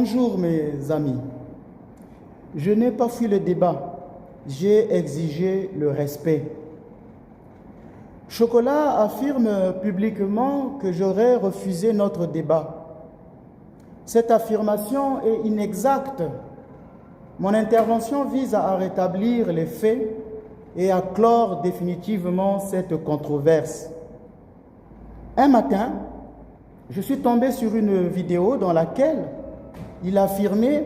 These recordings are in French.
Bonjour mes amis, je n'ai pas fui le débat, j'ai exigé le respect. Chocolat affirme publiquement que j'aurais refusé notre débat. Cette affirmation est inexacte. Mon intervention vise à rétablir les faits et à clore définitivement cette controverse. Un matin, je suis tombé sur une vidéo dans laquelle il affirmait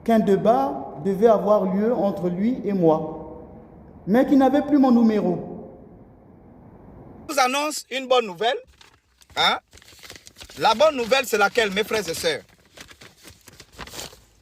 qu'un débat devait avoir lieu entre lui et moi, mais qu'il n'avait plus mon numéro. Je vous annonce une bonne nouvelle. La bonne nouvelle, c'est laquelle, mes frères et sœurs?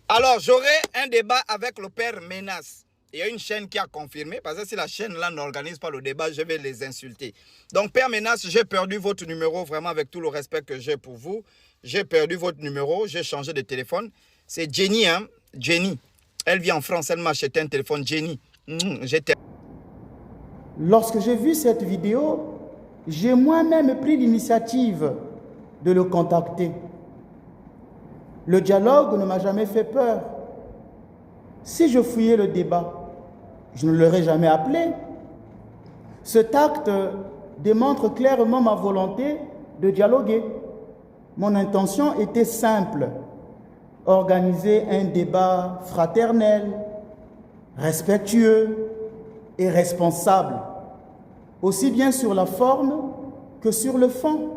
Alors, j'aurai un débat avec le père Menas. Il y a une chaîne qui a confirmé, parce que si la chaîne-là n'organise pas le débat, je vais les insulter. Donc, père Menas, j'ai perdu votre numéro, vraiment avec tout le respect que j'ai pour vous. J'ai perdu votre numéro, j'ai changé de téléphone. C'est Jenny, hein? Jenny. Elle vit en France, elle m'a acheté un téléphone. Jenny. Lorsque j'ai vu cette vidéo, j'ai moi-même pris l'initiative de le contacter. Le dialogue ne m'a jamais fait peur. Si je fouillais le débat, je ne l'aurais jamais appelé. Cet acte démontre clairement ma volonté de dialoguer. Mon intention était simple, organiser un débat fraternel, respectueux et responsable, aussi bien sur la forme que sur le fond.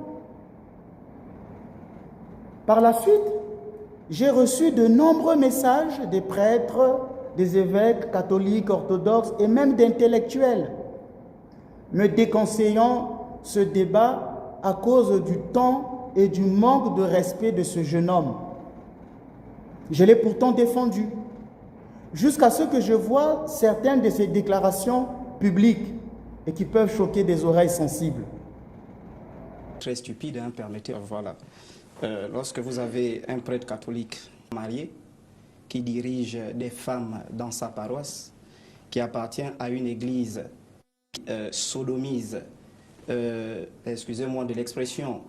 Par la suite, j'ai reçu de nombreux messages des prêtres, des évêques catholiques, orthodoxes et même d'intellectuels me déconseillant ce débat à cause du temps et du manque de respect de ce jeune homme. Je l'ai pourtant défendu, jusqu'à ce que je vois certaines de ses déclarations publiques et qui peuvent choquer des oreilles sensibles. Très stupide, hein, permettez, voilà. Lorsque vous avez un prêtre catholique marié qui dirige des femmes dans sa paroisse, qui appartient à une église qui sodomise, excusez-moi de l'expression,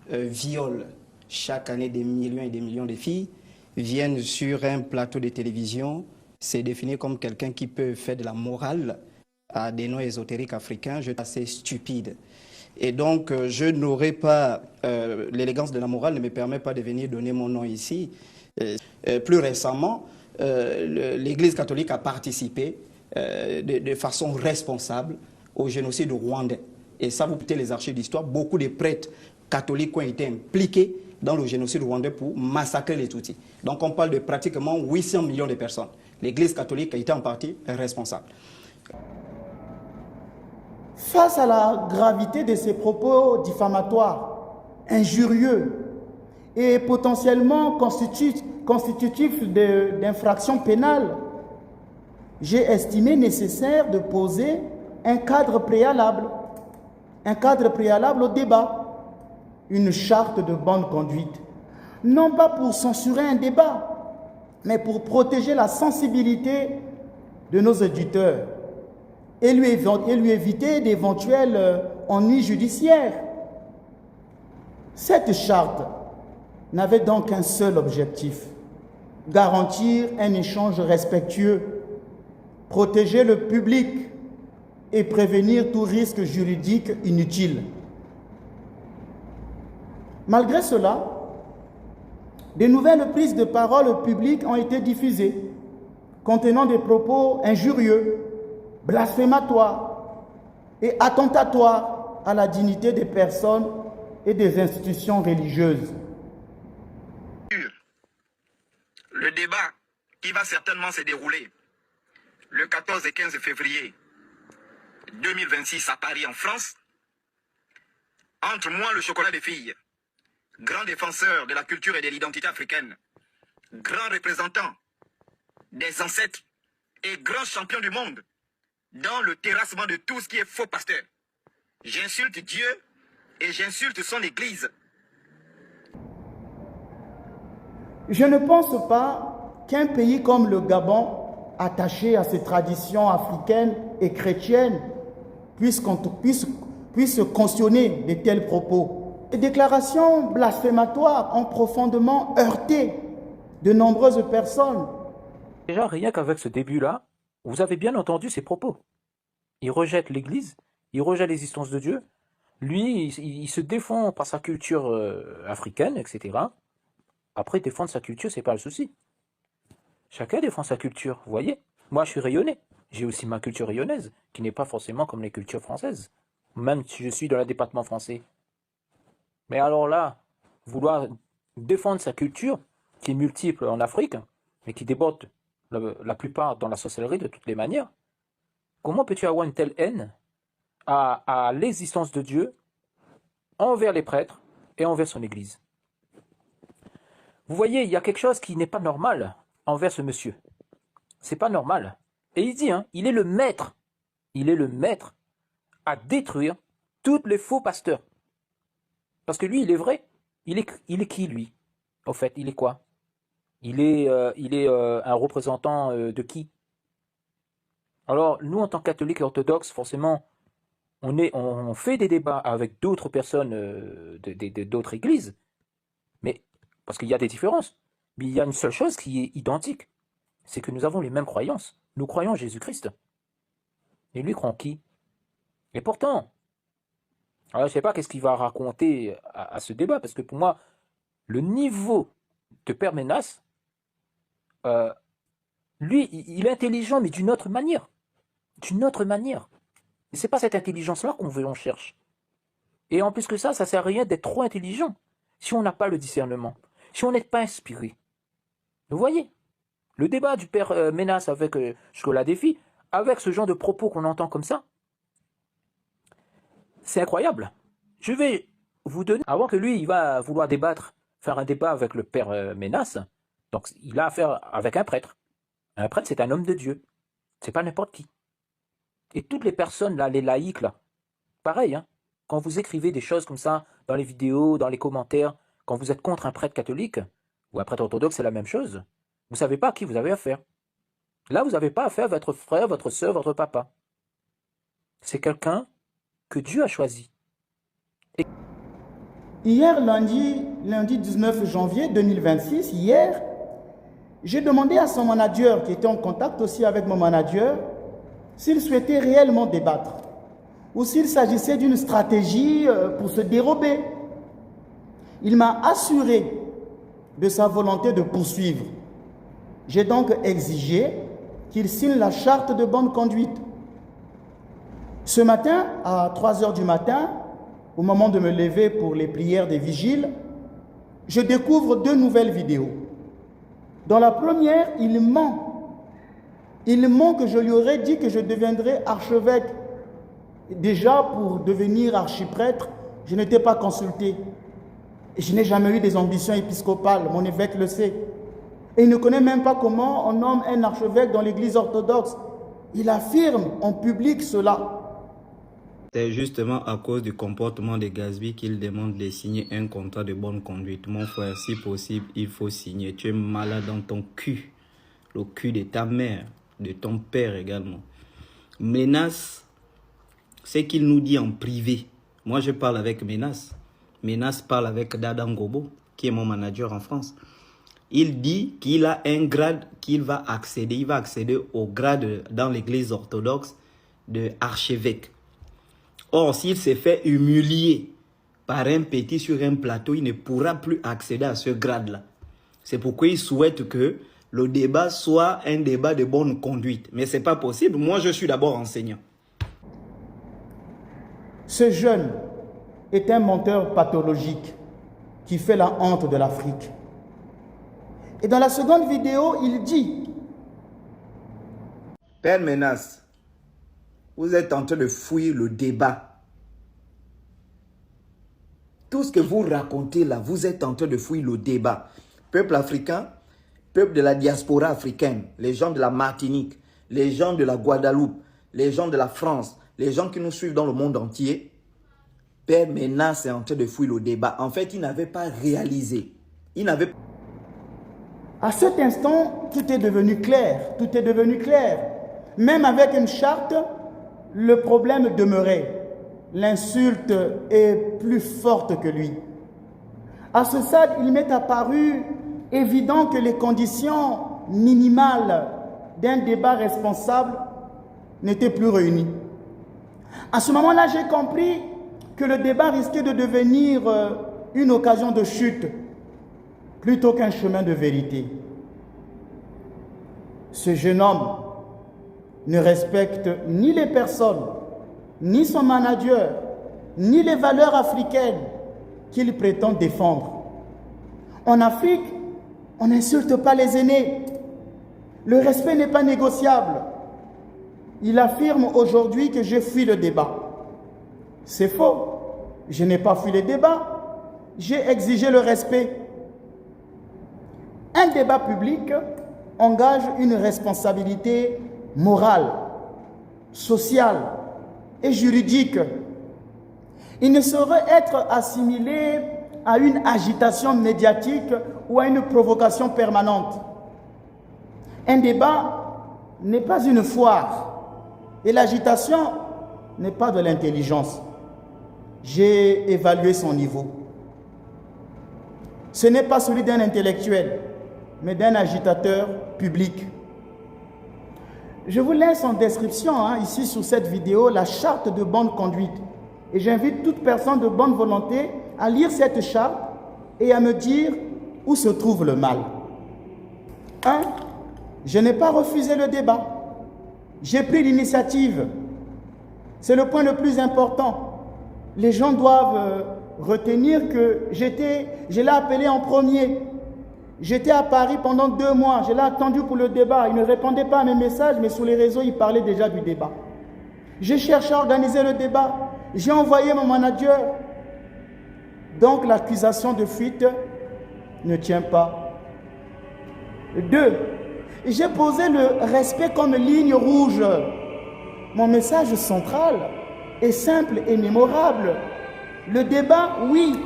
viole chaque année des millions et des millions de filles, viennent sur un plateau de télévision, c'est défini comme quelqu'un qui peut faire de la morale à des noms ésotériques africains, je suis assez stupide. Et donc, je n'aurais pas, l'élégance de la morale ne me permet pas de venir donner mon nom ici. Plus récemment, l'Église catholique a participé de façon responsable au génocide rwandais. Et ça, vous peut-être les archives d'histoire, beaucoup de prêtres catholiques ont été impliqués dans le génocide rwandais pour massacrer les Tutsis. Donc, on parle de pratiquement 800 millions de personnes. L'Église catholique a été en partie responsable. Face à la gravité de ces propos diffamatoires, injurieux et potentiellement constitutifs d'infractions pénales, j'ai estimé nécessaire de poser un cadre préalable au débat, une charte de bonne conduite, non pas pour censurer un débat, mais pour protéger la sensibilité de nos auditeurs et lui éviter d'éventuels ennuis judiciaires. Cette charte n'avait donc qu'un seul objectif: garantir un échange respectueux, protéger le public et prévenir tout risque juridique inutile. Malgré cela, de nouvelles prises de parole publiques ont été diffusées, contenant des propos injurieux, blasphématoires et attentatoires à la dignité des personnes et des institutions religieuses. Le débat qui va certainement se dérouler le 14 et 15 février 2026 à Paris en France, entre moi, le chocolat des filles, grand défenseur de la culture et de l'identité africaine, grand représentant des ancêtres et grand champion du monde dans le terrassement de tout ce qui est faux pasteur. J'insulte Dieu et j'insulte son Église. Je ne pense pas qu'un pays comme le Gabon, attaché à ses traditions africaines et chrétiennes, puisse cautionner de tels propos. Les déclarations blasphématoires ont profondément heurté de nombreuses personnes. Déjà, rien qu'avec ce début-là, vous avez bien entendu ses propos. Il rejette l'Église, il rejette l'existence de Dieu. Lui, il se défend par sa culture africaine, etc. Après, défendre sa culture, c'est pas le souci. Chacun défend sa culture, vous voyez. Moi, je suis rayonnais. J'ai aussi ma culture rayonnaise, qui n'est pas forcément comme les cultures françaises. Même si je suis dans le département français. Mais alors là, vouloir défendre sa culture, qui est multiple en Afrique, mais qui déborde la plupart dans la sorcellerie de toutes les manières, comment peux-tu avoir une telle haine à l'existence de Dieu envers les prêtres et envers son Église? Vous voyez, il y a quelque chose qui n'est pas normal envers ce monsieur. C'est pas normal. Et il dit, il est le maître. Il est le maître à détruire tous les faux pasteurs. Parce que lui, il est vrai. Il est qui, lui? Au fait, il est quoi? Il est un représentant de qui? Alors, nous, en tant que catholiques et orthodoxes, forcément, on fait des débats avec d'autres personnes d'autres églises. Mais, parce qu'il y a des différences. Mais il y a une seule chose qui est identique. C'est que nous avons les mêmes croyances. Nous croyons en Jésus-Christ. Et lui croit en qui? Et pourtant, alors je ne sais pas qu'est-ce qu'il va raconter à ce débat, parce que pour moi, le niveau de Père Ménas, lui, il est intelligent, mais d'une autre manière. D'une autre manière. Et c'est pas cette intelligence-là qu'on cherche. Et en plus que ça ne sert à rien d'être trop intelligent si on n'a pas le discernement, si on n'est pas inspiré. Vous voyez, le débat du Père Ménas avec Chocolat Défi, avec ce genre de propos qu'on entend comme ça, c'est incroyable. Je vais vous donner, avant que lui, il va vouloir débattre, faire un débat avec le Père Ménas, donc il a affaire avec un prêtre. Un prêtre, c'est un homme de Dieu. C'est pas n'importe qui. Et toutes les personnes, là, les laïcs, là, pareil, quand vous écrivez des choses comme ça, dans les vidéos, dans les commentaires, quand vous êtes contre un prêtre catholique, ou un prêtre orthodoxe, c'est la même chose, vous ne savez pas à qui vous avez affaire. Là, vous n'avez pas affaire à votre frère, votre soeur, votre papa. C'est quelqu'un que Dieu a choisi. Hier, lundi 19 janvier 2026, hier, j'ai demandé à son manager, qui était en contact aussi avec mon manager, s'il souhaitait réellement débattre ou s'il s'agissait d'une stratégie pour se dérober. Il m'a assuré de sa volonté de poursuivre. J'ai donc exigé qu'il signe la charte de bonne conduite. Ce matin, à 3 heures du matin, au moment de me lever pour les prières des vigiles, je découvre 2 nouvelles vidéos. Dans la première, il ment. Il ment que je lui aurais dit que je deviendrais archevêque. Déjà, pour devenir archiprêtre, je n'étais pas consulté. Je n'ai jamais eu des ambitions épiscopales, mon évêque le sait. Et il ne connaît même pas comment on nomme un archevêque dans l'église orthodoxe. Il affirme en public cela. C'est justement à cause du comportement de Gazby qu'il demande de signer un contrat de bonne conduite. Mon frère, si possible, il faut signer. Tu es malade dans ton cul. Le cul de ta mère, de ton père également. Ménas, c'est qu'il nous dit en privé. Moi, je parle avec Ménas. Ménas parle avec Dada Ngobo, qui est mon manager en France. Il dit qu'il a un grade qu'il va accéder. Il va accéder au grade dans l'église orthodoxe de archevêque. Or, s'il s'est fait humilier par un petit sur un plateau, il ne pourra plus accéder à ce grade-là. C'est pourquoi il souhaite que le débat soit un débat de bonne conduite. Mais ce n'est pas possible. Moi, je suis d'abord enseignant. Ce jeune est un menteur pathologique qui fait la honte de l'Afrique. Et dans la seconde vidéo, il dit: Père Ménas, vous êtes en train de fouiller le débat. Tout ce que vous racontez là, vous êtes en train de fouiller le débat. Peuple africain, peuple de la diaspora africaine, les gens de la Martinique, les gens de la Guadeloupe, les gens de la France, les gens qui nous suivent dans le monde entier, Père Ménas est en train de fouiller le débat. En fait, il n'avait pas réalisé. À cet instant, tout est devenu clair. Tout est devenu clair. Même avec une charte, le problème demeurait. L'insulte est plus forte que lui. À ce stade, il m'est apparu évident que les conditions minimales d'un débat responsable n'étaient plus réunies. À ce moment-là, j'ai compris que le débat risquait de devenir une occasion de chute plutôt qu'un chemin de vérité. Ce jeune homme ne respecte ni les personnes, ni son manager, ni les valeurs africaines qu'il prétend défendre. En Afrique, on n'insulte pas les aînés. Le respect n'est pas négociable. Il affirme aujourd'hui que j'ai fui le débat. C'est faux. Je n'ai pas fui le débat. J'ai exigé le respect. Un débat public engage une responsabilité morale, sociale et juridique. Il ne saurait être assimilé à une agitation médiatique ou à une provocation permanente. Un débat n'est pas une foire et l'agitation n'est pas de l'intelligence. J'ai évalué son niveau. Ce n'est pas celui d'un intellectuel, mais d'un agitateur public. Je vous laisse en description, ici sous cette vidéo, la charte de bonne conduite. Et j'invite toute personne de bonne volonté à lire cette charte et à me dire où se trouve le mal. 1. Je n'ai pas refusé le débat. J'ai pris l'initiative. C'est le point le plus important. Les gens doivent retenir que je l'ai appelé en premier. J'étais à Paris pendant 2 mois. Je l'ai attendu pour le débat. Il ne répondait pas à mes messages, mais sur les réseaux, il parlait déjà du débat. J'ai cherché à organiser le débat. J'ai envoyé mon manager. Donc l'accusation de fuite ne tient pas. 2. J'ai posé le respect comme ligne rouge. Mon message central est simple et mémorable. Le débat, oui.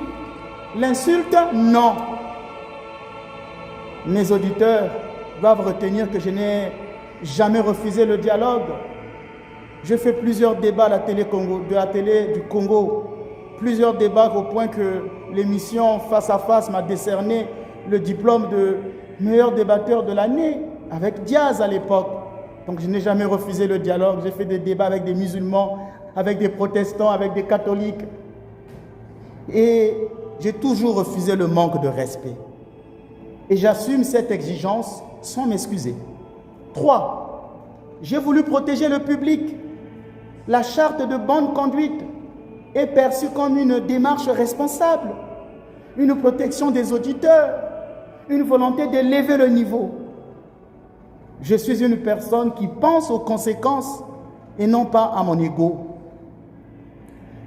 L'insulte, non. Mes auditeurs doivent retenir que je n'ai jamais refusé le dialogue. Je fais plusieurs débats à la télé du Congo. Plusieurs débats au point que l'émission Face à Face m'a décerné le diplôme de meilleur débatteur de l'année avec Diaz à l'époque. Donc je n'ai jamais refusé le dialogue. J'ai fait des débats avec des musulmans, avec des protestants, avec des catholiques. Et j'ai toujours refusé le manque de respect. Et j'assume cette exigence sans m'excuser. 3. J'ai voulu protéger le public. La charte de bonne conduite est perçue comme une démarche responsable, une protection des auditeurs, une volonté d'élever le niveau. Je suis une personne qui pense aux conséquences et non pas à mon ego.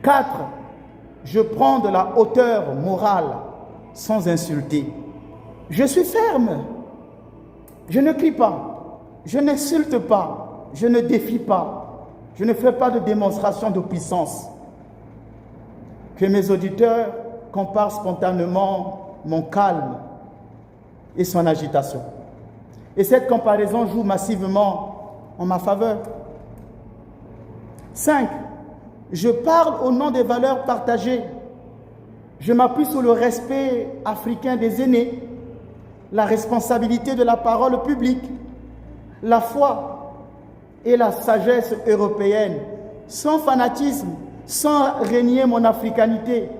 4. Je prends de la hauteur morale sans insulter. Je suis ferme. Je ne crie pas. Je n'insulte pas. Je ne défie pas. Je ne fais pas de démonstration de puissance. Que mes auditeurs comparent spontanément mon calme et son agitation. Et cette comparaison joue massivement en ma faveur. 5. Je parle au nom des valeurs partagées. Je m'appuie sur le respect africain des aînés, la responsabilité de la parole publique, la foi et la sagesse européenne, sans fanatisme, sans renier mon africanité.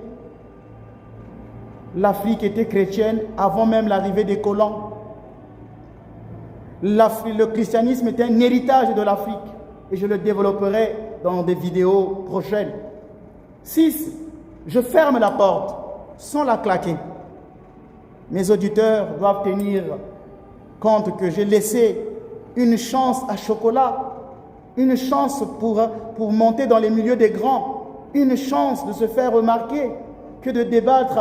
L'Afrique était chrétienne avant même l'arrivée des colons. Le christianisme est un héritage de l'Afrique et je le développerai dans des vidéos prochaines. 6. Je ferme la porte sans la claquer. Mes auditeurs doivent tenir compte que j'ai laissé une chance à Chocolat, une chance pour monter dans les milieux des grands, une chance de se faire remarquer, que de débattre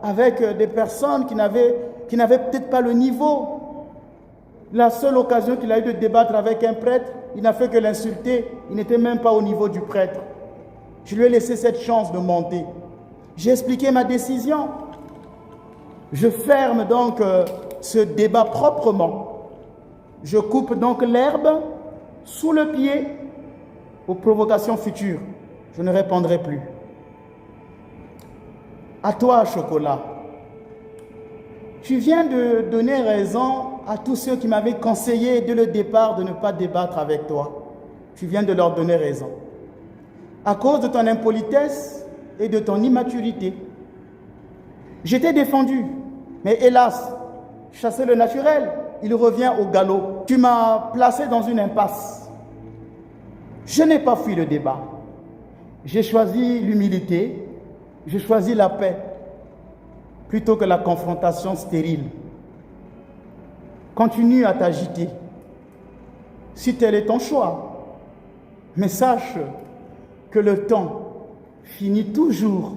avec des personnes qui n'avaient peut-être pas le niveau. La seule occasion qu'il a eu de débattre avec un prêtre, il n'a fait que l'insulter, il n'était même pas au niveau du prêtre. Je lui ai laissé cette chance de monter. J'ai expliqué ma décision. Je ferme donc ce débat proprement. Je coupe donc l'herbe sous le pied aux provocations futures. Je ne répondrai plus. À toi, Chocolat. Tu viens de donner raison à tous ceux qui m'avaient conseillé dès le départ de ne pas débattre avec toi. Tu viens de leur donner raison. À cause de ton impolitesse et de ton immaturité. J'étais défendu, mais hélas, chasser le naturel, il revient au galop. Tu m'as placé dans une impasse. Je n'ai pas fui le débat. J'ai choisi l'humilité, j'ai choisi la paix, plutôt que la confrontation stérile. Continue à t'agiter, si tel est ton choix, mais sache que le temps finit toujours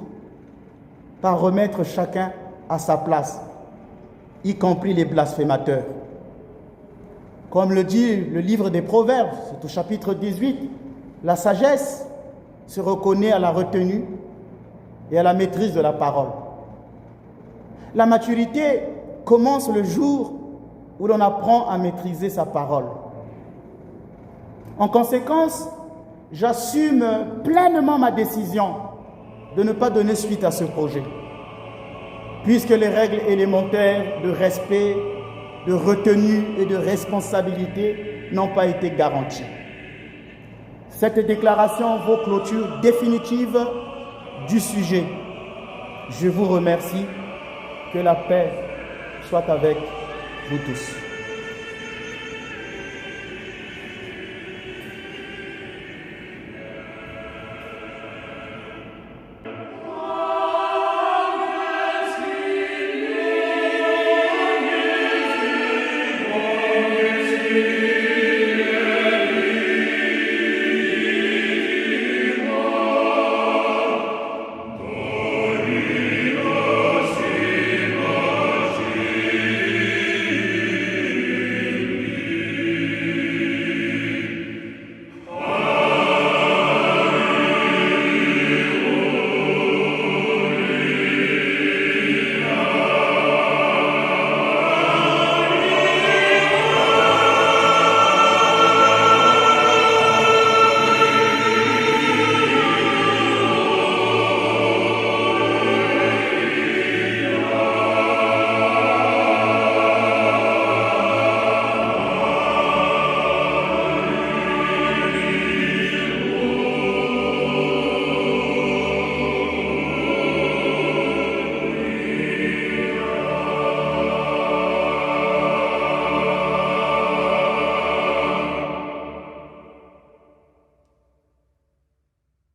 par remettre chacun à sa place, y compris les blasphémateurs. Comme le dit le livre des Proverbes, c'est au chapitre 18, la sagesse se reconnaît à la retenue et à la maîtrise de la parole. La maturité commence le jour où l'on apprend à maîtriser sa parole. En conséquence, j'assume pleinement ma décision de ne pas donner suite à ce projet, puisque les règles élémentaires de respect, de retenue et de responsabilité n'ont pas été garanties. Cette déclaration vaut clôture définitive du sujet. Je vous remercie. Que la paix soit avec vous tous.